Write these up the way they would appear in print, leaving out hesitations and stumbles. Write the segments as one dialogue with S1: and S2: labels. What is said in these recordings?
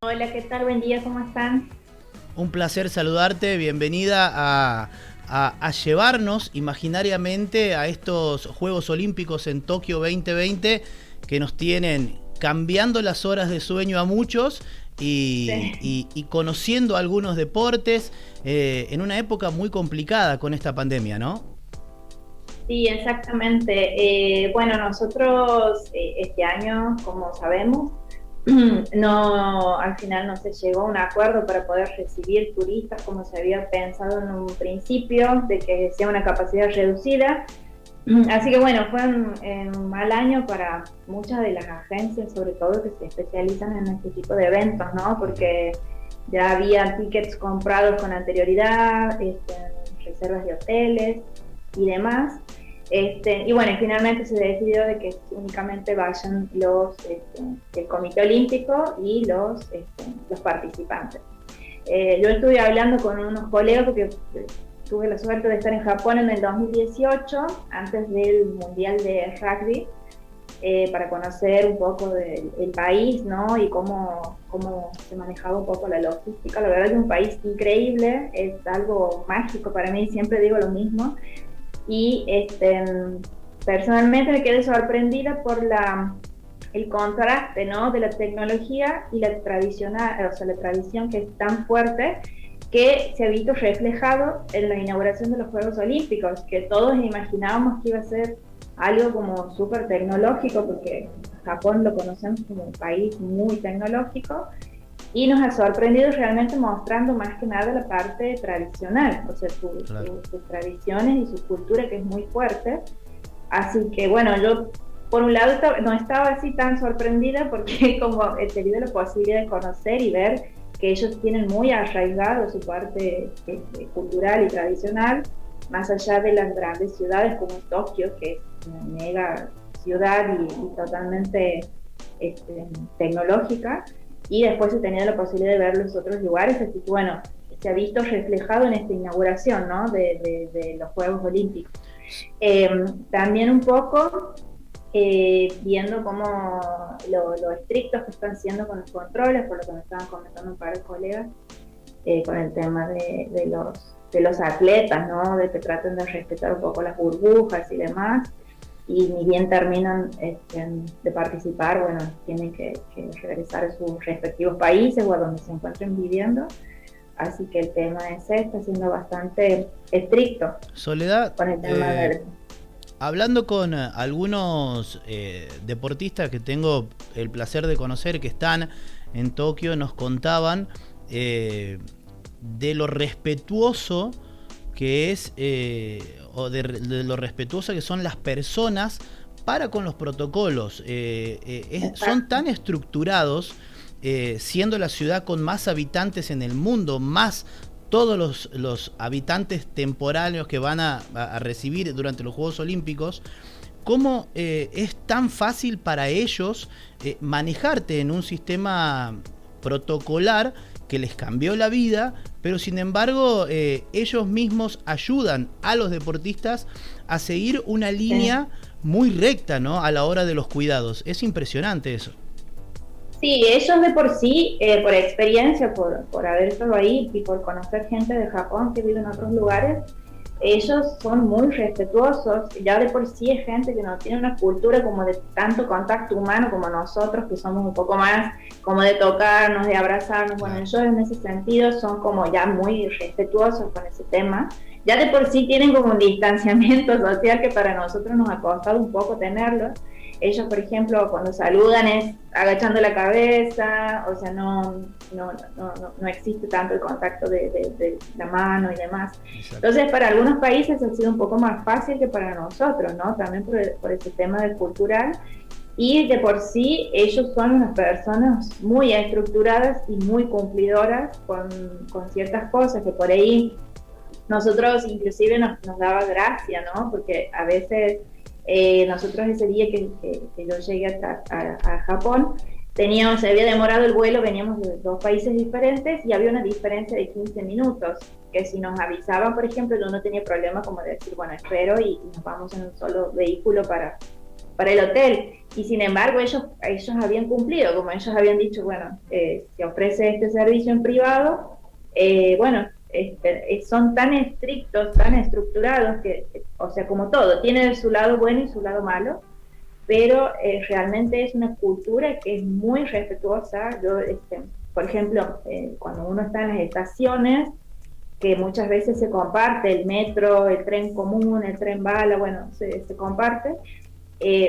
S1: Hola, ¿qué tal? Buen día, ¿cómo están?
S2: Un placer saludarte, bienvenida a llevarnos imaginariamente a estos Juegos Olímpicos en Tokio 2020 que nos tienen cambiando las horas de sueño a muchos
S1: Sí,
S2: y conociendo algunos deportes en una época muy complicada con esta pandemia, ¿no?
S1: sí, exactamente. Bueno, nosotros este año, como sabemos, no, al final no se llegó a un acuerdo para poder recibir turistas como se había pensado en un principio, de que sea una capacidad reducida. Así que bueno, fue un mal año para muchas de las agencias, sobre todo que se especializan en este tipo de eventos, ¿no? Porque ya había tickets comprados con anterioridad, reservas de hoteles y demás. Y bueno, finalmente se decidió de que únicamente vayan el Comité Olímpico y los participantes. Yo estuve hablando con unos colegas porque tuve la suerte de estar en Japón en el 2018, antes del Mundial de Rugby, para conocer un poco del país, ¿no? Y cómo se manejaba un poco la logística. La verdad es un país increíble, es algo mágico para mí, siempre digo lo mismo. Y personalmente me quedé sorprendida por el contraste, ¿no? De la tecnología y la tradicional, o sea, la tradición que es tan fuerte que se ha visto reflejado en la inauguración de los Juegos Olímpicos, que todos imaginábamos que iba a ser algo como súper tecnológico, porque Japón lo conocemos como un país muy tecnológico, y nos ha sorprendido realmente mostrando más que nada la parte tradicional, o sea,
S2: Claro.
S1: sus tradiciones y su cultura que es muy fuerte. Así que bueno, yo por un lado no estaba así tan sorprendida porque como he tenido la posibilidad de conocer y ver que ellos tienen muy arraigado su parte cultural y tradicional, más allá de las grandes ciudades como Tokio, que es una mega ciudad y totalmente tecnológica, y después he tenido la posibilidad de ver los otros lugares, así que bueno, se ha visto reflejado en esta inauguración, ¿no? de los Juegos Olímpicos. Eh, También un poco viendo cómo lo estrictos que están siendo con los controles, por lo que me estaban comentando un par de colegas, con el tema de los atletas, ¿no? De que traten de respetar un poco las burbujas y demás, y ni bien terminan de participar, bueno, tienen que regresar a sus respectivos países o a donde se encuentren viviendo. Así que el tema ese está siendo bastante estricto
S2: Soledad,
S1: con el tema del...
S2: hablando con algunos deportistas que tengo el placer de conocer que están en Tokio, nos contaban de lo respetuoso que es, o de lo respetuosa que son las personas para con los protocolos. Son tan estructurados, siendo la ciudad con más habitantes en el mundo, más todos los habitantes temporáneos que van a recibir durante los Juegos Olímpicos, cómo es tan fácil para ellos manejarte en un sistema protocolar que les cambió la vida, pero sin embargo ellos mismos ayudan a los deportistas a seguir una línea muy recta, ¿no? A la hora de los cuidados. Es impresionante eso.
S1: Sí, ellos de por sí, por experiencia, por haber estado ahí y por conocer gente de Japón que vive en otros lugares, ellos son muy respetuosos. Ya de por sí es gente que no tiene una cultura como de tanto contacto humano como nosotros, que somos un poco más como de tocarnos, de abrazarnos. Bueno,
S2: Claro.
S1: ellos en ese sentido son como ya muy respetuosos con ese tema. Ya de por sí tienen como un distanciamiento social que para nosotros nos ha costado un poco tenerlo. Ellos, por ejemplo, cuando saludan es agachando la cabeza, o sea, no existe tanto el contacto de la mano y demás.
S2: Exacto.
S1: Entonces, para algunos países ha sido un poco más fácil que para nosotros, ¿no? También por ese tema del cultural. Y de por sí, ellos son unas personas muy estructuradas y muy cumplidoras con ciertas cosas que por ahí nosotros inclusive nos daba gracia, ¿no? Porque a veces nosotros ese día que yo llegué a Japón, se había demorado el vuelo, veníamos de dos países diferentes y había una diferencia de 15 minutos, que si nos avisaban, por ejemplo, yo no tenía problema como de decir, bueno, espero y nos vamos en un solo vehículo para el hotel. Y sin embargo, ellos habían cumplido, como ellos habían dicho, bueno, se ofrece este servicio en privado, bueno, son tan estrictos, tan estructurados, que, o sea, como todo, tiene su lado bueno y su lado malo, pero realmente es una cultura que es muy respetuosa. Yo, por ejemplo, cuando uno está en las estaciones, que muchas veces se comparte el metro, el tren común, el tren bala, bueno, se comparte,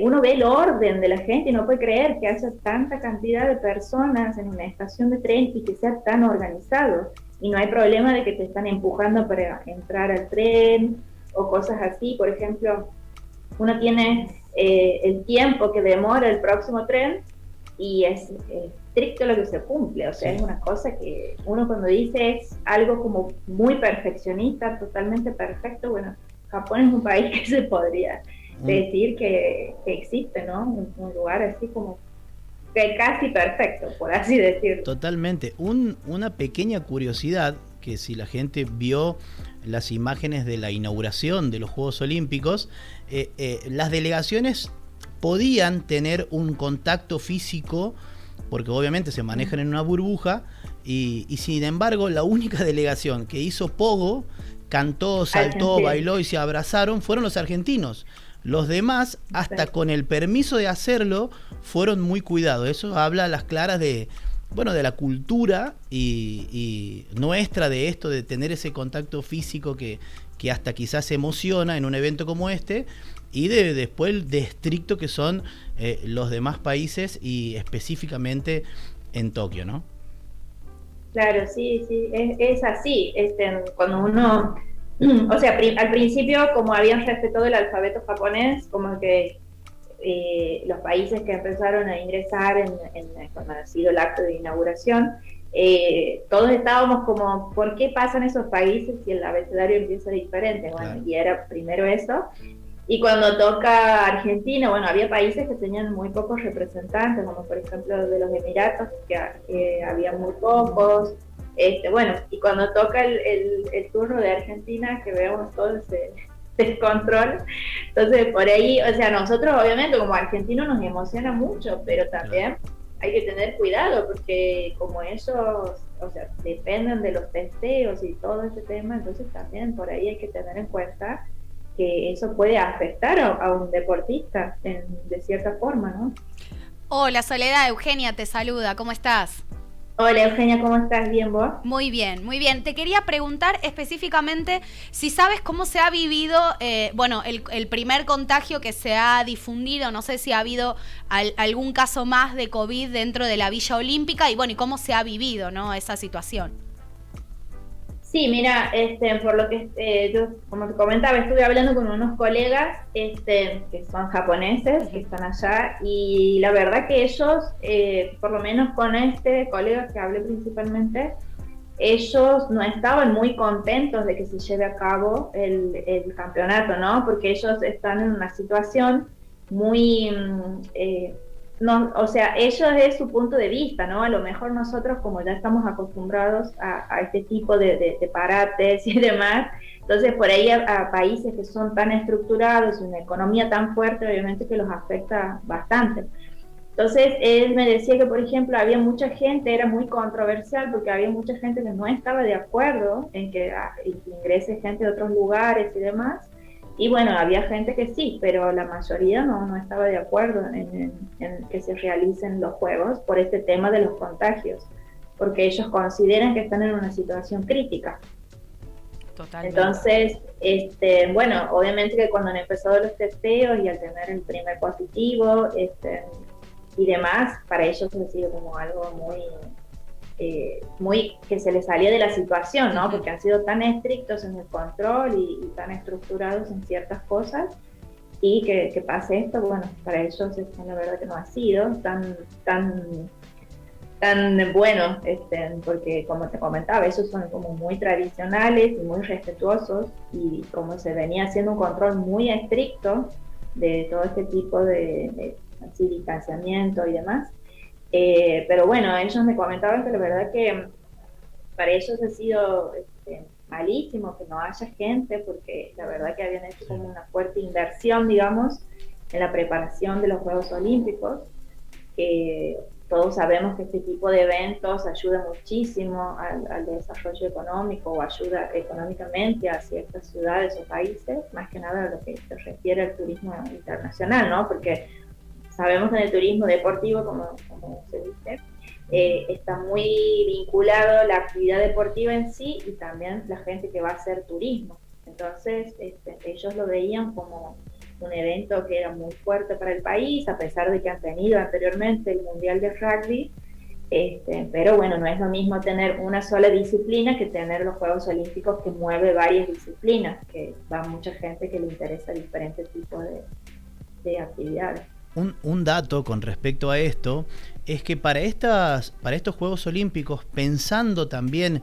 S1: uno ve el orden de la gente y no puede creer que haya tanta cantidad de personas en una estación de tren y que sea tan organizado. Y no hay problema de que te están empujando para entrar al tren o cosas así. Por ejemplo, uno tiene el tiempo que demora el próximo tren y es estricto lo que se cumple. O sea, es una cosa que uno cuando dice es algo como muy perfeccionista, totalmente perfecto. Bueno, Japón es un país que se podría decir que existe, ¿no? Un lugar así como que casi perfecto, por así decirlo.
S2: Totalmente. Una pequeña curiosidad, que si la gente vio las imágenes de la inauguración de los Juegos Olímpicos, las delegaciones podían tener un contacto físico, porque obviamente se manejan en una burbuja, y sin embargo la única delegación que hizo pogo, cantó, saltó, bailó y se abrazaron, fueron los argentinos. Los demás, hasta con el permiso de hacerlo, fueron muy cuidados. Eso habla a las claras de, bueno, de la cultura y nuestra de esto, de tener ese contacto físico que hasta quizás emociona en un evento como este, y después de estricto que son los demás países y específicamente en Tokio, ¿no?
S1: Claro, sí, es así. Cuando uno, o sea, al principio, como habían respetado el alfabeto japonés, como que los países que empezaron a ingresar cuando ha sido el acto de inauguración, todos estábamos como, ¿por qué pasan esos países si el abecedario empieza diferente? Bueno, claro. Y era primero eso. Y cuando toca Argentina, bueno, había países que tenían muy pocos representantes, como por ejemplo de los Emiratos, que había muy pocos. Bueno, y cuando toca el turno de Argentina, que vemos todo ese descontrol. Entonces, por ahí, o sea, nosotros obviamente como argentinos nos emociona mucho, pero también hay que tener cuidado, porque como ellos, o sea, dependen de los testeos y todo ese tema, entonces también por ahí hay que tener en cuenta que eso puede afectar a un deportista de cierta forma, ¿no?
S3: Hola Soledad, Eugenia te saluda, ¿cómo estás?
S1: Hola Eugenia, ¿cómo estás? ¿Bien vos?
S3: Muy bien, muy bien. Te quería preguntar específicamente si sabes cómo se ha vivido, bueno, el primer contagio que se ha difundido, no sé si ha habido algún caso más de COVID dentro de la Villa Olímpica y bueno, y cómo se ha vivido, ¿no?, esa situación.
S1: Sí, mira, por lo que yo, como te comentaba, estuve hablando con unos colegas que son japoneses, que están allá, y la verdad que ellos, por lo menos con este colega que hablé principalmente, ellos no estaban muy contentos de que se lleve a cabo el campeonato, ¿no? Porque ellos están en una situación muy... no, o sea, ellos es su punto de vista, ¿no? A lo mejor nosotros, como ya estamos acostumbrados a este tipo de parates y demás, entonces por ahí a países que son tan estructurados y una economía tan fuerte, obviamente que los afecta bastante. Entonces él me decía que, por ejemplo, había mucha gente, era muy controversial porque había mucha gente que no estaba de acuerdo en que ingrese gente de otros lugares y demás. Y bueno, había gente que sí, pero la mayoría no estaba de acuerdo en que se realicen los juegos por este tema de los contagios, porque ellos consideran que están en una situación crítica. Totalmente. Entonces, bueno, obviamente que cuando han empezado los testeos y al tener el primer positivo y demás, para ellos ha sido como algo muy que se les salía de la situación, ¿no? Porque han sido tan estrictos en el control y tan estructurados en ciertas cosas, y que pase esto, bueno, para ellos la verdad que no ha sido tan bueno, porque como te comentaba, ellos son como muy tradicionales y muy respetuosos, y como se venía haciendo un control muy estricto de todo este tipo de así, distanciamiento y demás. Pero bueno, ellos me comentaban que la verdad que para ellos ha sido malísimo que no haya gente, porque la verdad que habían hecho como una fuerte inversión, digamos, en la preparación de los Juegos Olímpicos. Todos sabemos que este tipo de eventos ayuda muchísimo al desarrollo económico o ayuda económicamente a ciertas ciudades o países, más que nada a lo que se refiere al turismo internacional, ¿no? Porque sabemos que en el turismo deportivo, como se dice, está muy vinculado la actividad deportiva en sí y también la gente que va a hacer turismo. Entonces, ellos lo veían como un evento que era muy fuerte para el país, a pesar de que han tenido anteriormente el Mundial de Rugby, pero bueno, no es lo mismo tener una sola disciplina que tener los Juegos Olímpicos que mueve varias disciplinas, que va mucha gente que le interesa diferentes tipos de actividades.
S2: Un dato con respecto a esto es que para estos Juegos Olímpicos, pensando también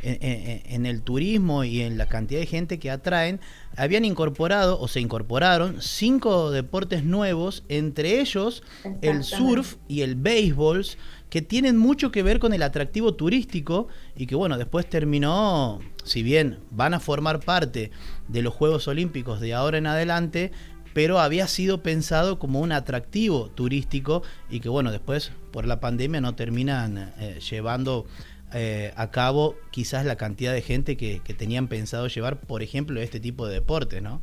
S2: en el turismo y en la cantidad de gente que atraen, habían incorporado o se incorporaron 5 deportes nuevos, entre ellos el surf y el béisbol, que tienen mucho que ver con el atractivo turístico y que bueno, después terminó, si bien van a formar parte de los Juegos Olímpicos de ahora en adelante, pero había sido pensado como un atractivo turístico y que bueno, después por la pandemia no terminan llevando a cabo quizás la cantidad de gente que tenían pensado llevar, por ejemplo, este tipo de deportes, ¿no?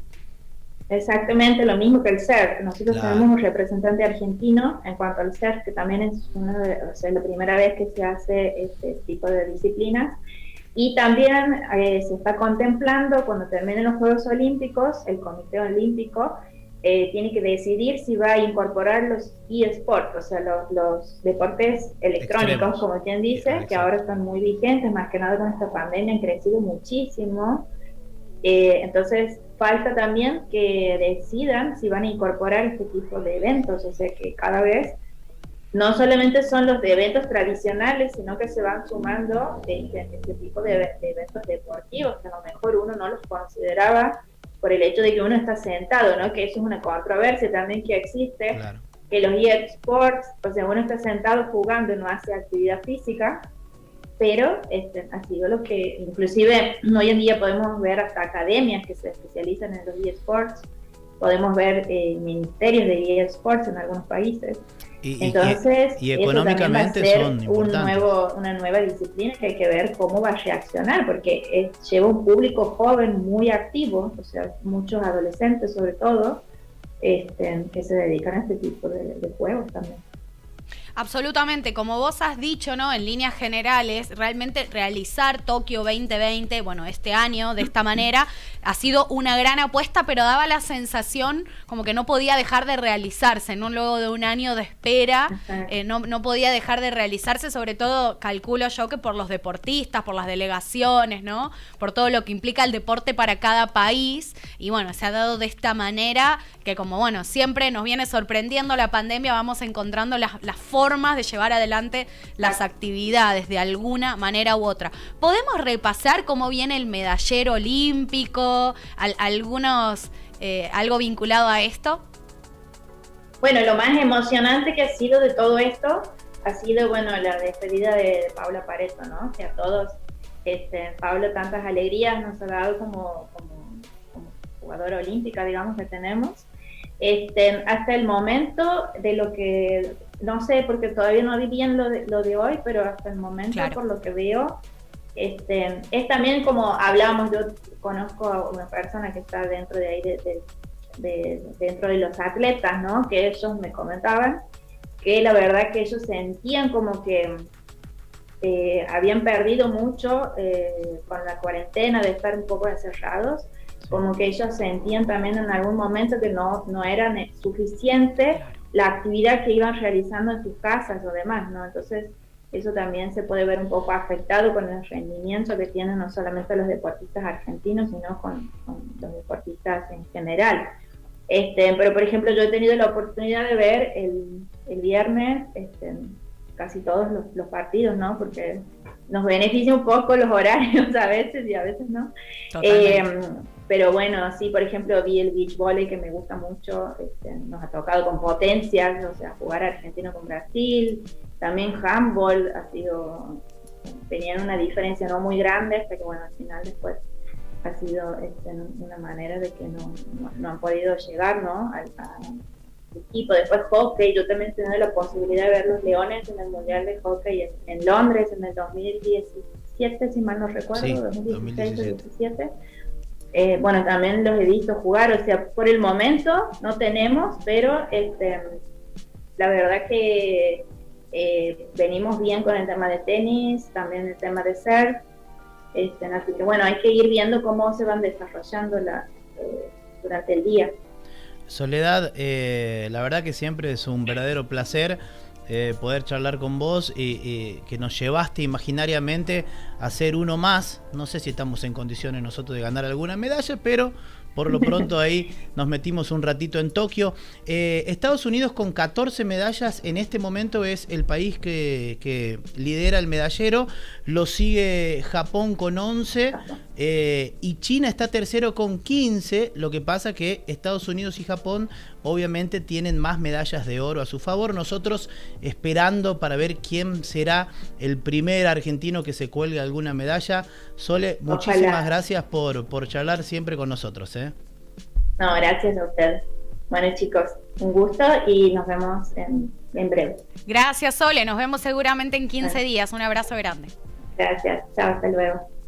S1: Exactamente lo mismo que el surf. Nosotros tenemos un representante argentino en cuanto al surf, que también es la primera vez que se hace este tipo de disciplinas. Y también se está contemplando, cuando terminen los Juegos Olímpicos, el Comité Olímpico tiene que decidir si va a incorporar los eSports, o sea, los deportes electrónicos, extremos, como quien dice, que ahora están muy vigentes, más que nada con esta pandemia, han crecido muchísimo. Entonces, falta también que decidan si van a incorporar este tipo de eventos, o sea, que cada vez no solamente son los de eventos tradicionales, sino que se van sumando este tipo de eventos deportivos, que a lo mejor uno no los consideraba por el hecho de que uno está sentado, ¿no? Que eso es una controversia también que existe, claro, que los eSports, o sea, uno está sentado jugando y no hace actividad física, pero ha sido lo que, inclusive hoy en día podemos ver hasta academias que se especializan en los eSports, podemos ver ministerios de eSports en algunos países. Entonces, y económicamente son importantes. Una nueva disciplina que hay que ver cómo va a reaccionar, porque lleva un público joven muy activo, o sea, muchos adolescentes sobre todo, que se dedican a este tipo de juegos también.
S3: Absolutamente, como vos has dicho, ¿no? En líneas generales, realmente realizar Tokio 2020, bueno, este año de esta manera, ha sido una gran apuesta, pero daba la sensación como que no podía dejar de realizarse, ¿no? Luego de un año de espera, no podía dejar de realizarse, sobre todo, calculo yo, que por los deportistas, por las delegaciones, ¿no? Por todo lo que implica el deporte para cada país, y bueno, se ha dado de esta manera que, como bueno, siempre nos viene sorprendiendo la pandemia, vamos encontrando las formas de llevar adelante las actividades de alguna manera u otra. ¿Podemos repasar cómo viene el medallero olímpico? ¿Algo vinculado a esto?
S1: Bueno, lo más emocionante que ha sido de todo esto ha sido, bueno, la despedida de Paula Pareto, ¿no? Que a todos, Paula, tantas alegrías nos ha dado como jugadora olímpica, digamos, que tenemos. Hasta el momento de lo que, no sé, porque todavía no vi bien lo de hoy, pero hasta el momento, claro, por lo que veo, es también como hablábamos, yo conozco a una persona que está dentro de ahí, dentro de los atletas, ¿no? Que ellos me comentaban que la verdad que ellos sentían como que habían perdido mucho con la cuarentena, de estar un poco encerrados, como que ellos sentían también en algún momento que no era suficiente la actividad que iban realizando en sus casas o demás, ¿no? Entonces, eso también se puede ver un poco afectado con el rendimiento que tienen no solamente los deportistas argentinos, sino con los deportistas en general. Pero, por ejemplo, yo he tenido la oportunidad de ver el viernes casi todos los partidos, ¿no? Porque nos beneficia un poco los horarios a veces y a veces no. Pero bueno, sí, por ejemplo, vi el beach volley, que me gusta mucho, nos ha tocado con potencias, o sea, jugar Argentina con Brasil, también handball tenían una diferencia no muy grande, pero bueno, al final después ha sido una manera de que no han podido llegar, ¿no? equipo. Después hockey, yo también he tenido la posibilidad de ver los Leones en el Mundial de Hockey en Londres en el 2017, si mal no recuerdo,
S2: Sí,
S1: 2016 o 2017. Bueno, también los he visto jugar, o sea, por el momento no tenemos, pero la verdad que venimos bien con el tema de tenis, también el tema de surf, así que bueno, hay que ir viendo cómo se van desarrollando durante el día.
S2: Soledad, la verdad que siempre es un verdadero placer poder charlar con vos y que nos llevaste imaginariamente a ser uno más. No sé si estamos en condiciones nosotros de ganar alguna medalla, pero por lo pronto ahí nos metimos un ratito en Tokio. Estados Unidos con 14 medallas en este momento es el país que lidera el medallero. Lo sigue Japón con 11 y China está tercero con 15. Lo que pasa que Estados Unidos y Japón obviamente tienen más medallas de oro a su favor. Nosotros esperando para ver quién será el primer argentino que se cuelgue alguna medalla. Sole, muchísimas gracias por charlar siempre con nosotros.
S1: No, gracias a ustedes. Bueno, chicos, un gusto y nos vemos en breve.
S3: Gracias, Sole. Nos vemos seguramente en 15 días. Un abrazo grande.
S1: Gracias. Chao, hasta luego.